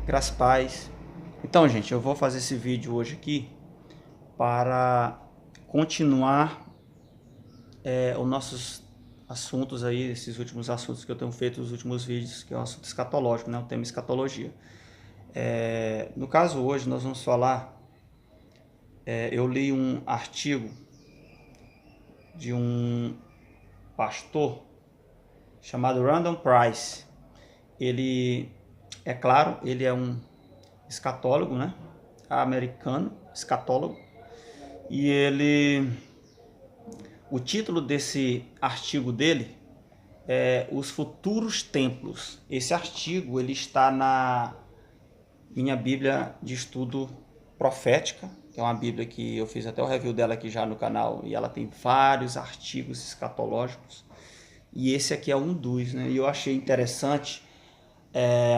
Graças a paz. Então, gente, eu vou fazer esse vídeo hoje aqui para continuar os nossos assuntos aí, esses últimos assuntos que eu tenho feito nos últimos vídeos, que é o assunto escatológico, né? O tema escatologia. No caso hoje nós vamos falar, eu li um artigo de um pastor chamado Randall Price. Ele, é claro, ele é um escatólogo, né? Americano, escatólogo. E o título desse artigo dele é Os Futuros Templos. Esse artigo ele está na minha Bíblia de Estudo Profética, que é uma Bíblia que eu fiz até o review dela aqui já no canal, e ela tem vários artigos escatológicos, e esse aqui é um dos, né? E eu achei interessante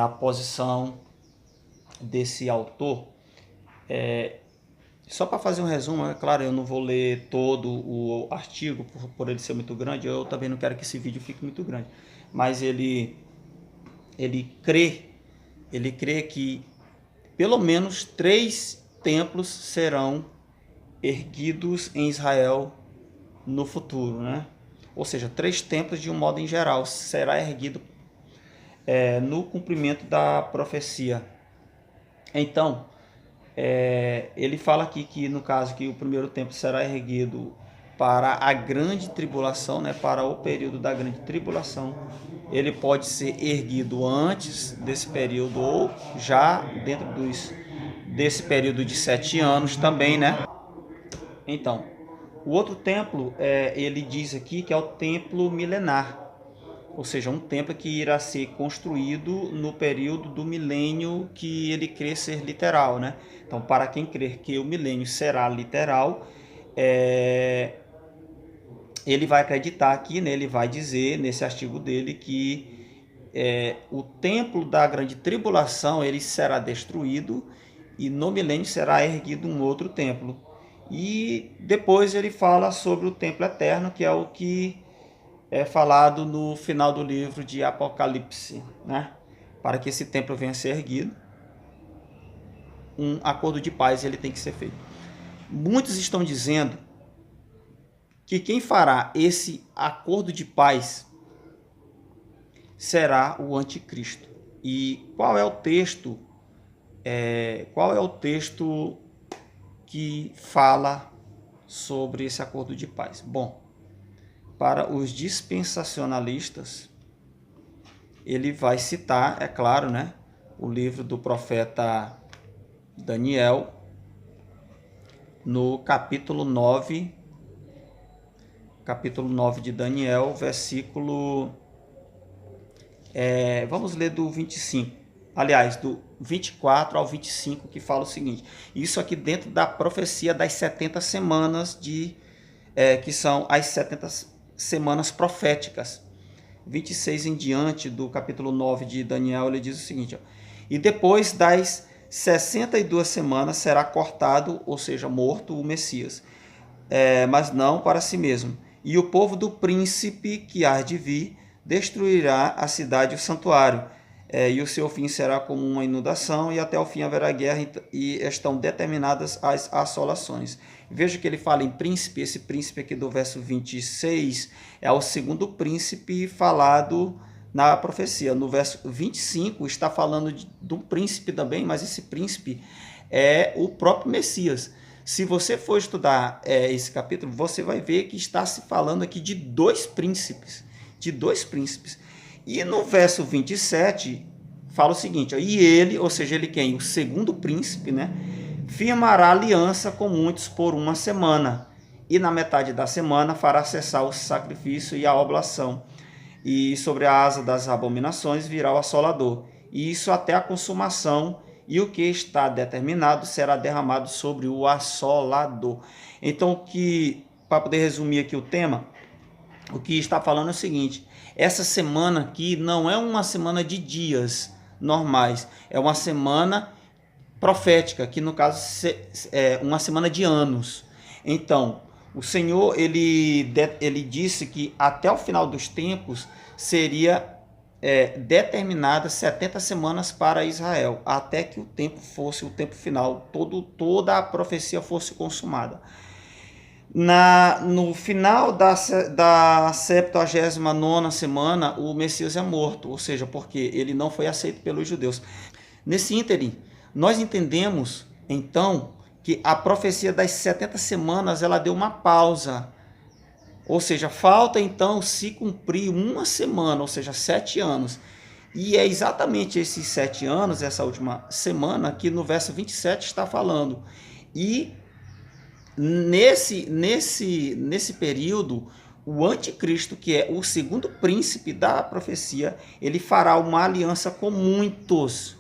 a posição desse autor. Só para fazer um resumo, é claro, eu não vou ler todo o artigo por ele ser muito grande, eu também não quero que esse vídeo fique muito grande, mas ele crê que pelo menos 3 templos serão erguidos em Israel no futuro, né? Ou seja, 3 templos de um modo em geral será erguido no cumprimento da profecia. Então, ele fala aqui que no caso que o primeiro templo será erguido para a grande tribulação, né, para o período da grande tribulação. Ele pode ser erguido antes desse período ou já dentro desse período de 7 anos também, né? Então, o outro templo, ele diz aqui que é o templo milenar, ou seja, um templo que irá ser construído no período do milênio, que ele crê ser literal, né? Então, para quem crer que o milênio será literal, ele vai acreditar aqui, né? Ele vai dizer nesse artigo dele que o templo da grande tribulação ele será destruído e no milênio será erguido um outro templo. E depois ele fala sobre o templo eterno, que é o que é falado no final do livro de Apocalipse, né? Para que esse templo venha a ser erguido, um acordo de paz ele tem que ser feito. Muitos estão dizendo que quem fará esse acordo de paz será o anticristo. E qual é o texto? Qual é o texto que fala sobre esse acordo de paz? Bom, para os dispensacionalistas, ele vai citar, é claro, né, o livro do profeta Daniel, no capítulo 9 de Daniel, versículo... vamos ler do 25, aliás, do 24 ao 25, que fala o seguinte. Isso aqui dentro da profecia das 70 semanas, que são as 70 semanas proféticas. 26 em diante do capítulo 9 de Daniel, ele diz o seguinte, ó, e depois das 62 semanas será cortado, ou seja, morto o Messias, mas não para si mesmo. E o povo do príncipe que há de vir destruirá a cidade e o santuário, e o seu fim será como uma inundação, e até o fim haverá guerra, e estão determinadas as assolações. Veja que ele fala em príncipe, esse príncipe aqui do verso 26 é o segundo príncipe falado na profecia. No verso 25 está falando de um príncipe também, mas esse príncipe é o próprio Messias. Se você for estudar esse capítulo, você vai ver que está se falando aqui de 2 príncipes, E no verso 27 fala o seguinte, ó, e ele, ou seja, ele quem? O segundo príncipe, né? Firmará aliança com muitos por 1 semana, e na metade da semana fará cessar o sacrifício e a oblação, e sobre a asa das abominações virá o assolador, e isso até a consumação, e o que está determinado será derramado sobre o assolador. Então, para poder resumir aqui o tema, o que está falando é o seguinte, essa semana aqui não é uma semana de dias normais, é uma semana profética, que no caso é uma semana de anos. Então, o Senhor ele disse que até o final dos tempos seria determinadas 70 semanas para Israel, até que o tempo fosse o tempo final, toda a profecia fosse consumada. No final da 79ª semana, o Messias é morto, ou seja, porque ele não foi aceito pelos judeus. Nesse ínterim, nós entendemos, então, que a profecia das 70 semanas ela deu uma pausa. Ou seja, falta então se cumprir uma semana, ou seja, 7 anos. E é exatamente esses 7 anos, essa última semana, que no verso 27 está falando. E nesse período, o anticristo, que é o segundo príncipe da profecia, ele fará uma aliança com muitos.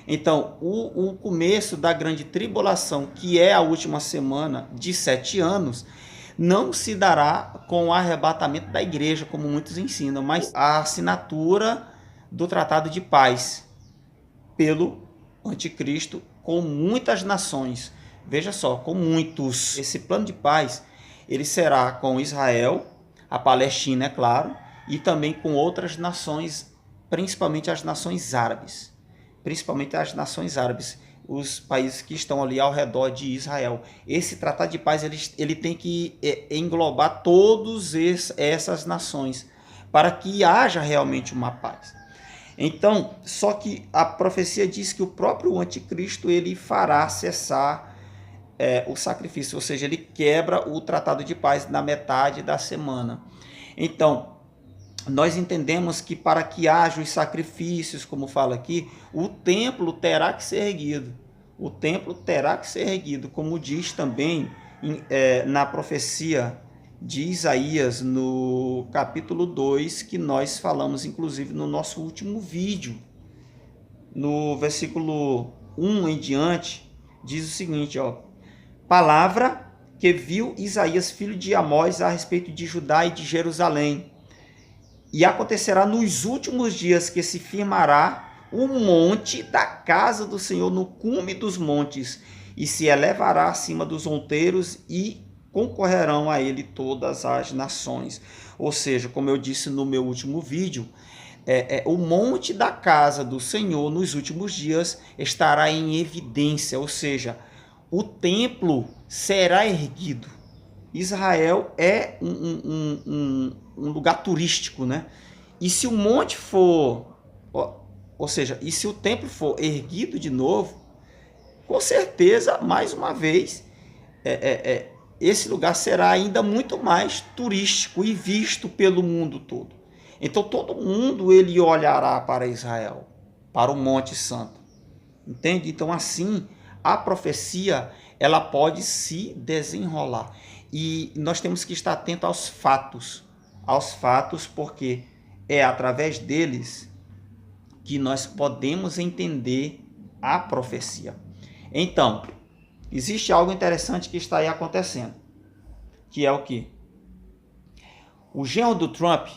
Então, o começo da grande tribulação, que é a última semana de 7 anos, não se dará com o arrebatamento da igreja, como muitos ensinam, mas a assinatura do Tratado de Paz pelo anticristo com muitas nações. Veja só, com muitos. Esse plano de paz, ele será com Israel, a Palestina, é claro, e também com outras nações, principalmente as nações árabes. Os países que estão ali ao redor de Israel. Esse tratado de paz ele tem que englobar todas essas nações para que haja realmente uma paz. Então, só que a profecia diz que o próprio anticristo ele fará cessar o sacrifício, ou seja, ele quebra o tratado de paz na metade da semana. Então, nós entendemos que para que haja os sacrifícios, como fala aqui, o templo terá que ser erguido. O templo terá que ser erguido, como diz também na profecia de Isaías, no capítulo 2, que nós falamos, inclusive, no nosso último vídeo. No versículo 1 em diante, diz o seguinte, palavra que viu Isaías, filho de Amós, a respeito de Judá e de Jerusalém. E acontecerá nos últimos dias que se firmará o monte da casa do Senhor no cume dos montes, e se elevará acima dos outeiros, e concorrerão a ele todas as nações. Ou seja, como eu disse no meu último vídeo, o monte da casa do Senhor nos últimos dias estará em evidência, ou seja, o templo será erguido. Israel é um lugar turístico, né? E se o monte for, ou seja, e se o templo for erguido de novo, com certeza, mais uma vez, esse lugar será ainda muito mais turístico e visto pelo mundo todo. Então todo mundo ele olhará para Israel, para o Monte Santo. Entende? Então assim, a profecia ela pode se desenrolar. E nós temos que estar atento aos fatos, porque é através deles que nós podemos entender a profecia. Então, existe algo interessante que está aí acontecendo, que é o quê? O genro do Trump,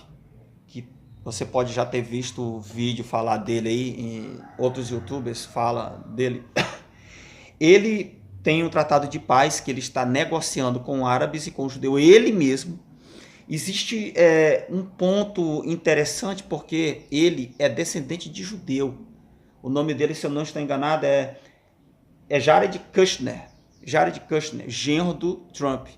que você pode já ter visto o vídeo falar dele aí, em outros youtubers falam dele, ele tem um tratado de paz que ele está negociando com árabes e com judeus, ele mesmo. Existe um ponto interessante porque ele é descendente de judeu. O nome dele, se eu não estou enganado, é Jared Kushner, genro do Trump.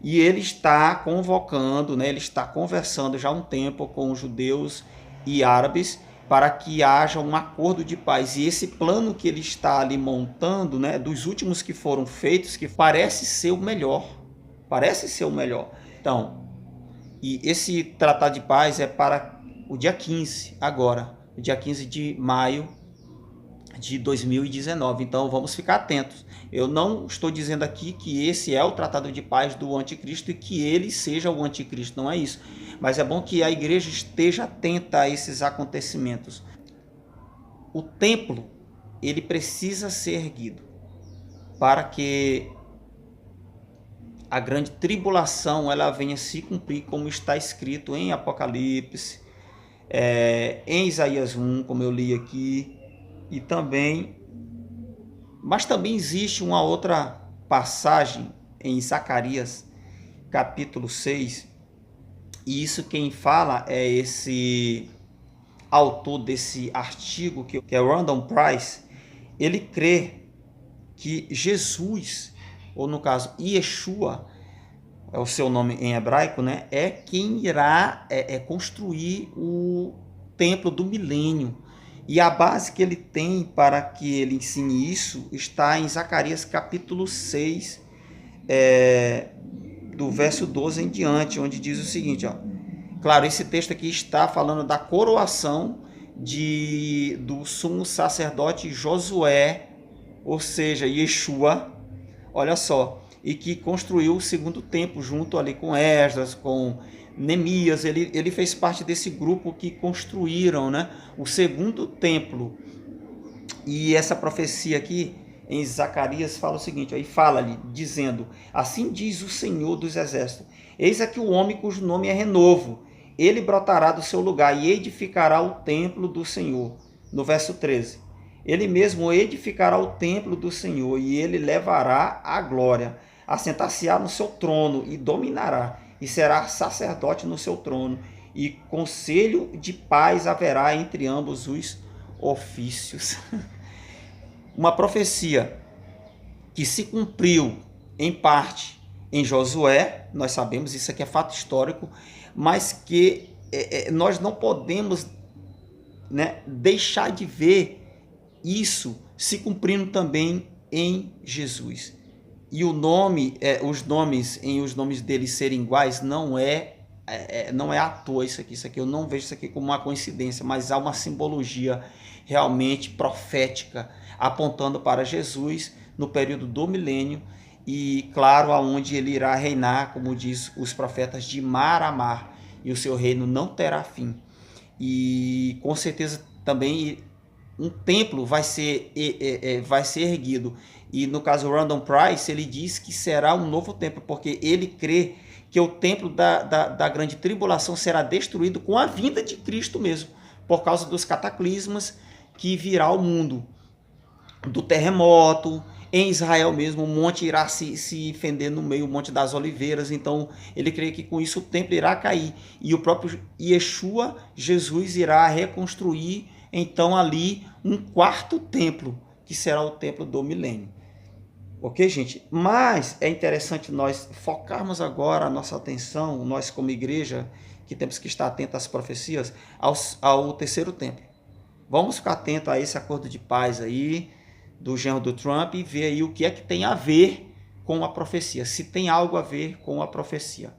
E ele está convocando, né, ele está conversando já há um tempo com judeus e árabes para que haja um acordo de paz. E esse plano que ele está ali montando, né, dos últimos que foram feitos, que parece ser o melhor. Então, e esse tratado de paz é para o dia 15, agora, o dia 15 de maio de 2019. Então, vamos ficar atentos. Eu não estou dizendo aqui que esse é o tratado de paz do anticristo e que ele seja o anticristo, não é isso. Mas é bom que a igreja esteja atenta a esses acontecimentos. O templo, ele precisa ser erguido para que a grande tribulação ela venha se cumprir, como está escrito em Apocalipse, em Isaías 1, como eu li aqui, mas também existe uma outra passagem em Zacarias, capítulo 6, e isso quem fala é esse autor desse artigo, que é Randall Price, ele crê que Jesus, ou no caso Yeshua, é o seu nome em hebraico, né, é quem irá construir o templo do milênio. E a base que ele tem para que ele ensine isso está em Zacarias capítulo 6, do verso 12 em diante, onde diz o seguinte, ó. Claro, esse texto aqui está falando da coroação do sumo sacerdote Josué, ou seja, Yeshua, olha só, e que construiu o segundo templo junto ali com Esdras, com Neemias. Ele fez parte desse grupo que construíram, né, o segundo templo. E essa profecia aqui em Zacarias fala o seguinte, aí fala-lhe, dizendo, assim diz o Senhor dos Exércitos, eis aqui o homem cujo nome é Renovo, ele brotará do seu lugar e edificará o templo do Senhor. No verso 13, ele mesmo edificará o templo do Senhor e ele levará a glória, assentar-se-á no seu trono e dominará, e será sacerdote no seu trono, e conselho de paz haverá entre ambos os ofícios. Uma profecia que se cumpriu em parte em Josué, nós sabemos, isso aqui é fato histórico, mas que nós não podemos, né, deixar de ver isso se cumprindo também em Jesus. E o nome, os nomes deles serem iguais não é à toa isso aqui eu não vejo isso aqui como uma coincidência, mas há uma simbologia realmente profética apontando para Jesus no período do milênio e claro, aonde ele irá reinar, como diz os profetas, de mar a mar, e o seu reino não terá fim. E com certeza também um templo vai ser erguido. E no caso Randall Price, ele diz que será um novo templo, porque ele crê que o templo da grande tribulação será destruído com a vinda de Cristo mesmo, por causa dos cataclismas que virá ao mundo, do terremoto. Em Israel mesmo, o monte irá se fender no meio, o Monte das Oliveiras. Então, ele crê que com isso o templo irá cair. E o próprio Yeshua, Jesus, irá reconstruir, então, ali um quarto templo, que será o templo do milênio. Ok, gente? Mas é interessante nós focarmos agora a nossa atenção, nós como igreja, que temos que estar atentos às profecias, ao terceiro templo. Vamos ficar atentos a esse acordo de paz aí, do genro do Trump, e ver aí o que é que tem a ver com a profecia, se tem algo a ver com a profecia.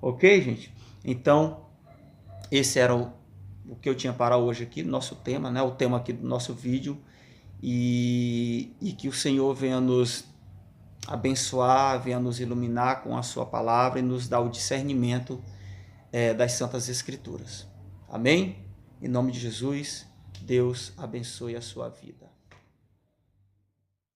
Ok, gente? Então, esse era o que eu tinha para hoje aqui, nosso tema, né? O tema aqui do nosso vídeo, e que o Senhor venha nos abençoar, venha nos iluminar com a sua palavra e nos dar o discernimento das Santas Escrituras. Amém? Em nome de Jesus, Deus abençoe a sua vida.